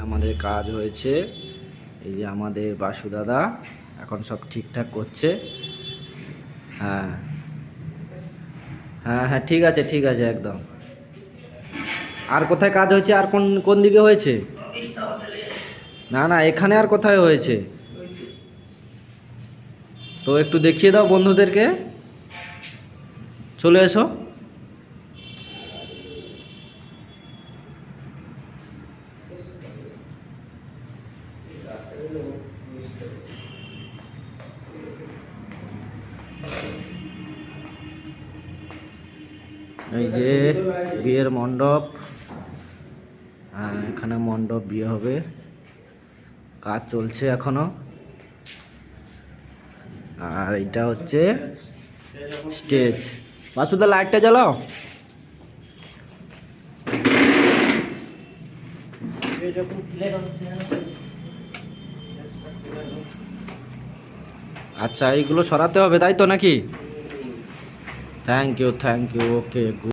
আমাদের কাজ হয়েছে। এই যে আমাদের বাসু দাদা এখন সব ঠিকঠাক করছে। হ্যাঁ হ্যাঁ হ্যাঁ, ঠিক আছে ঠিক আছে একদম। আর কোথায় কাজ হয়েছে? আর কোন কোন দিকে হয়েছে? না না, এখানে আর কোথায় হয়েছে? তো একটু দেখিয়ে দাও বন্ধুদেরকে। চলে এসো। এই যে বিয়ের মণ্ডপ, এখানে মণ্ডপ বিয়ে হবে, কাজ চলছে এখনো। আর এটা হচ্ছে স্টেজ। বাসুদা লাইটটা জ্বালাও। আচ্ছা, এইগুলো সরাতে হবে তাই তো নাকি? Thank you, okay.